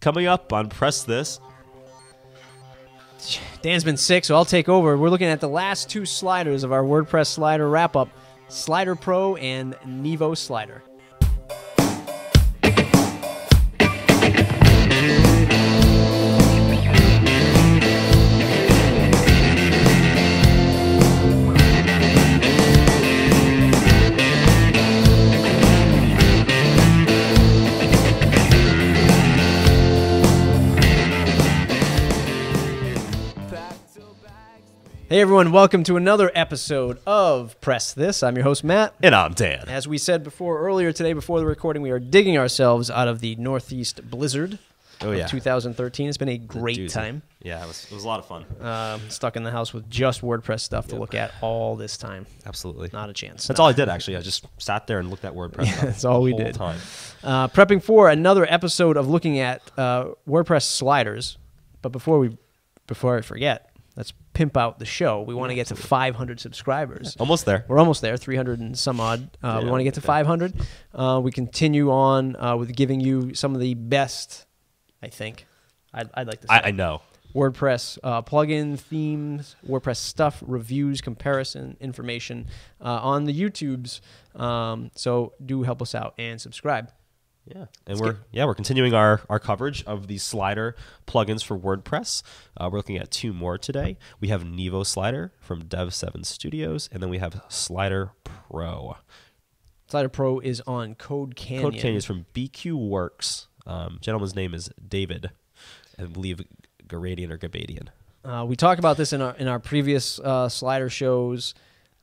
coming up on Press This. Dan's been sick, so I'll take over. We're looking at the last two sliders of our WordPress slider wrap-up, Slider Pro and Nivo Slider. Hey everyone, welcome to another episode of Press This. I'm your host, Matt. And I'm Dan. As we said earlier today, before the recording, we are digging ourselves out of the Northeast blizzard of 2013. It's been a great time. Yeah, it was a lot of fun. Stuck in the house with just WordPress stuff to look at all this time. Absolutely. Not a chance. That's all I did, actually. I just sat there and looked at WordPress stuff. That's all we the whole did. Time. Prepping for another episode of looking at WordPress sliders. But before I forget, let's pimp out the show. We want to get to 500 subscribers. Almost there. We're almost there, 300 and some odd. We want to get to 500. We continue on with giving you some of the best, I think, I'd like to say. I know. WordPress plugin, themes, WordPress stuff, reviews, comparison, information on the YouTubes. So do help us out and subscribe. Yeah, and we're continuing our coverage of the slider plugins for WordPress. We're looking at two more today. We have Nivo Slider from Dev7 Studios, and then we have Slider Pro. Slider Pro is on Code Canyon. Code Canyon is from BQ Works. Gentleman's name is David, I believe Garadian or Gabadian. We talked about this in our previous slider shows.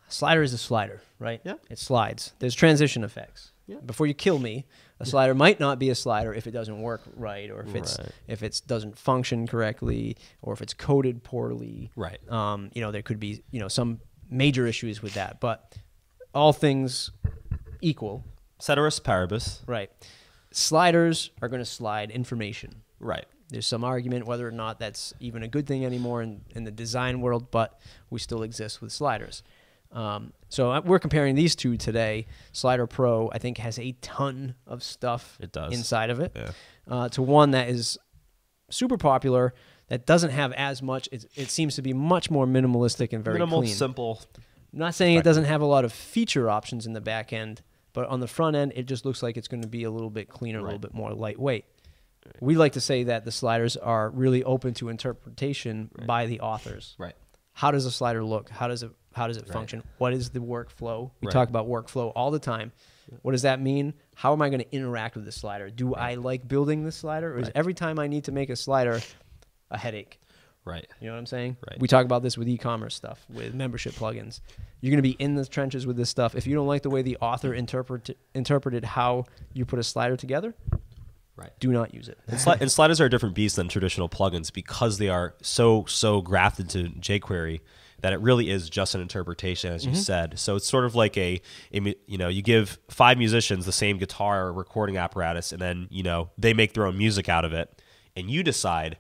Slider is a slider, right? Yeah. It slides. There's transition effects. Yeah. Before you kill me, a slider might not be a slider if it doesn't work right, or if it doesn't function correctly, or if it's coded poorly. Right. There could be some major issues with that. But all things equal, Ceteris paribus. right? Sliders are going to slide information. Right. There's some argument whether or not that's even a good thing anymore in the design world, but we still exist with sliders. So we're comparing these two today. Slider Pro, I think, has a ton of stuff inside of it, to one that is super popular that doesn't have as much. It seems to be much more minimalistic and very minimal, clean. simple. I'm not saying it doesn't have a lot of feature options in the back end, but on the front end, it just looks like it's going to be a little bit cleaner, a little bit more lightweight. We like to say that the sliders are really open to interpretation by the authors. Right. How does a slider look? How does it function? What is the workflow? We talk about workflow all the time. What does that mean? How am I going to interact with the slider? Do I like building the slider? Or is every time I need to make a slider a headache? Right. You know what I'm saying? Right. We talk about this with e-commerce stuff, with membership plugins. You're going to be in the trenches with this stuff. If you don't like the way the author interpreted how you put a slider together, do not use it. And sliders are a different beast than traditional plugins because they are so grafted to jQuery that it really is just an interpretation, as you said. So it's sort of like you give 5 musicians the same guitar or recording apparatus, and then they make their own music out of it, and you decide,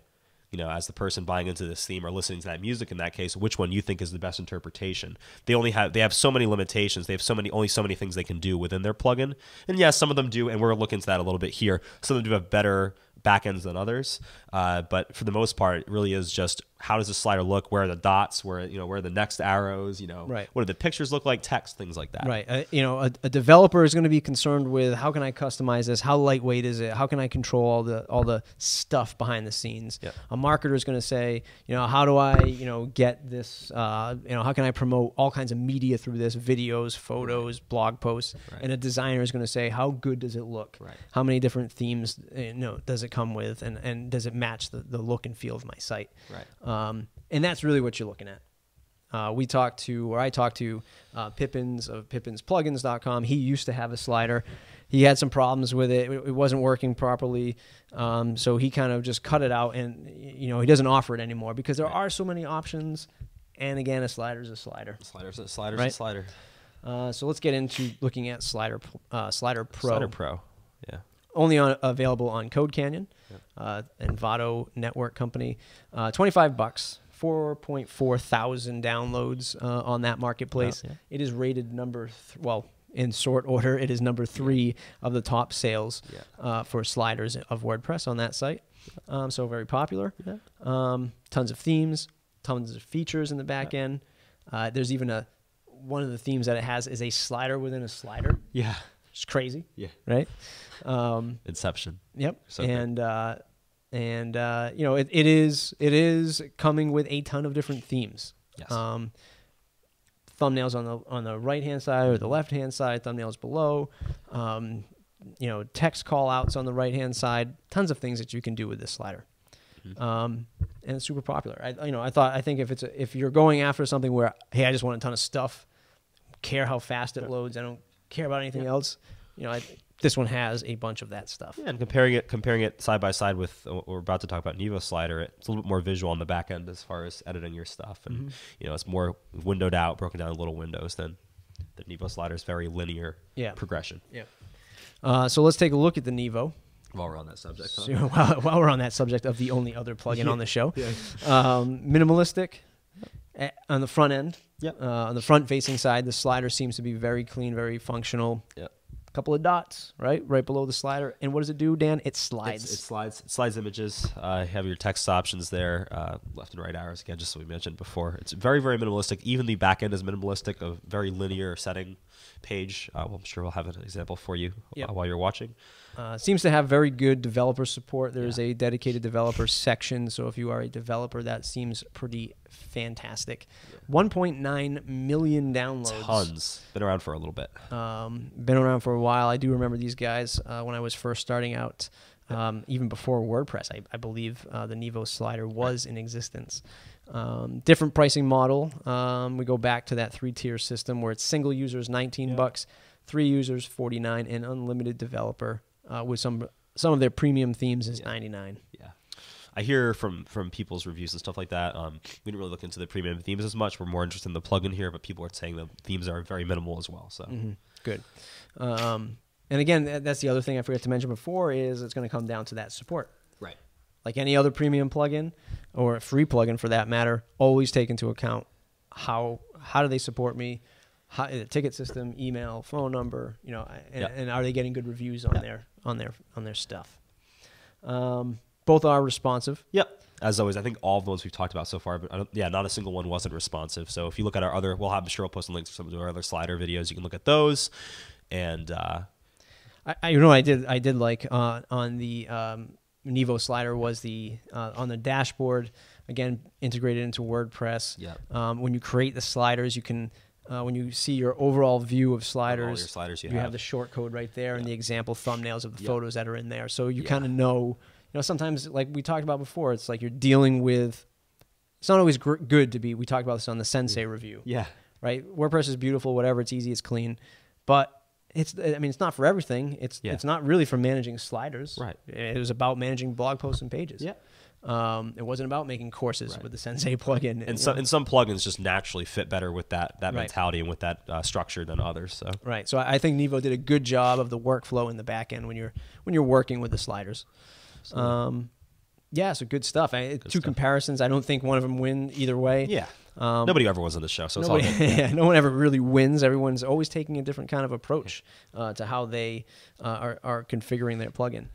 as the person buying into this theme or listening to that music in that case, which one you think is the best interpretation. They have so many limitations. They have only so many things they can do within their plugin. And yes, some of them do, and we're looking into that a little bit here. Some of them do have better backends than others, but for the most part, it really is just how does the slider look? Where are the dots? Where are the next arrows? What do the pictures look like? Text, things like that. Right. A developer is going to be concerned with how can I customize this? How lightweight is it? How can I control all the stuff behind the scenes? Yeah. A marketer is going to say, how do I, get this? How can I promote all kinds of media through this? Videos, photos, blog posts. Right. And a designer is going to say, how good does it look? Right. How many different themes does it come with, and does it match the look and feel of my site? Right. And that's really what you're looking at. I talked to Pippins of pippinspluggins.com. He used to have a slider. He had some problems with it. It wasn't working properly. So he kind of just cut it out, and he doesn't offer it anymore because there are so many options. And again, a slider's a slider. Slider's a slider. So let's get into looking at Slider Pro. Slider Pro, yeah. Only available on Code Canyon, Envato network company. $25, 4.4 thousand downloads on that marketplace. It is rated in sort order, it is number 3 of the top sales for sliders of WordPress on that site. So very popular. Tons of themes, tons of features in the back end. There's even one of the themes that it has is a slider within a slider. Yeah. It's crazy. Yeah. Right? Inception. Yep. So and you know, it is coming with a ton of different themes. Yes. Thumbnails on the right hand side or the left hand side, thumbnails below. You know, text call outs on the right hand side. Tons of things that you can do with this slider. And it's super popular. I think if you're going after something where, hey, I just want a ton of stuff, care how fast it loads, I don't care about anything else, you know, this one has a bunch of that stuff. Yeah, and comparing it side by side with what we're about to talk about, Nivo Slider, it's a little bit more visual on the back end as far as editing your stuff, and you know, it's more windowed out, broken down in little windows than the Nivo Slider's very linear progression. Yeah. So let's take a look at the Nivo. While we're on that subject, So, while we're on that subject of the only other plugin on the show, minimalistic on the front end. On the front-facing side, the slider seems to be very clean, very functional. Couple of dots, right below the slider. And what does it do, Dan? It slides. It slides images. Have your text options there, left and right arrows, again, just as we mentioned before. It's very, very minimalistic. Even the back end is minimalistic, a very linear setting page. Well, I'm sure we'll have an example for you while you're watching. Seems to have very good developer support. There's a dedicated developer section, so if you are a developer, that seems pretty fantastic. 1.9 million downloads. Tons. Been around for a little bit. Been around for a while. I do remember these guys when I was first starting out, even before WordPress. I believe the Nivo Slider was in existence. Different pricing model. We go back to that 3-tier system where it's single users, $19, 3 users, $49, and unlimited developer with some of their premium themes is $99. Yeah. I hear from people's reviews and stuff like that. We didn't really look into the premium themes as much. We're more interested in the plugin here, but people are saying the themes are very minimal as well. So good. And again, that's the other thing I forgot to mention before is it's going to come down to that support. Right. Like any other premium plugin or a free plugin for that matter, always take into account how do they support me, the ticket system, email, phone number, you know, and are they getting good reviews on their stuff. Both are responsive. Yep. As always, I think all of the ones we've talked about so far, but not a single one wasn't responsive. So if you look at our other, I'm sure we'll post some links to some of our other slider videos. You can look at those. And I did like on the Nivo Slider was the on the dashboard, again integrated into WordPress. When you create the sliders, you can when you see your overall view of sliders, all your sliders you have the short code right there and the example thumbnails of the photos that are in there. So you kind of know. You know, sometimes, like we talked about before, it's like you're dealing with. It's not always good to be. We talked about this on the Sensei review. Right. WordPress is beautiful. Whatever. It's easy. It's clean. But it's not for everything. It's not really for managing sliders. Right. It was about managing blog posts and pages. It wasn't about making courses with the Sensei plugin. And some plugins just naturally fit better with that mentality and with that structure than others. So So I think Nivo did a good job of the workflow in the back end when you're working with the sliders. So good stuff. Two comparisons. I don't think one of them win either way. Nobody ever wins on this show, so nobody, it's all good. No one ever really wins. Everyone's always taking a different kind of approach to how they are configuring their plugin.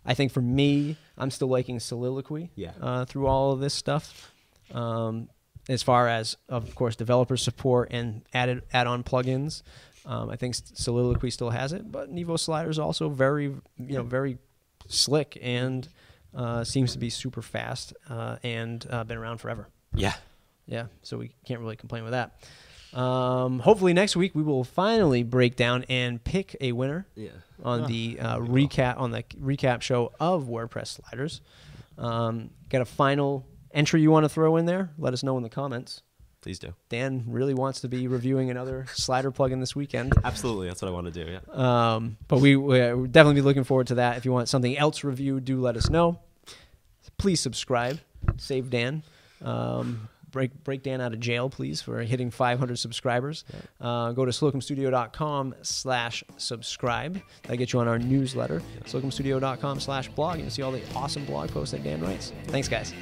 I think for me, I'm still liking Soliloquy through all of this stuff. As far as, of course, developer support and add-on plugins, I think Soliloquy still has it, but Nivo Slider is also very slick and seems to be super fast and been around forever. So we can't really complain with that. Hopefully next week we will finally break down and pick a winner on the recap show of WordPress sliders. Got a final entry you want to throw in there? Let us know in the comments. Please do. Dan really wants to be reviewing another slider plugin this weekend. Absolutely, that's what I want to do. But we'll definitely be looking forward to that. If you want something else reviewed, do let us know. Please subscribe. Save Dan. Break Dan out of jail, please, for hitting 500 subscribers. Go to slocumstudio.com/subscribe. That'll get you on our newsletter. Slocumstudio.com/blog. You can see all the awesome blog posts that Dan writes. Thanks, guys.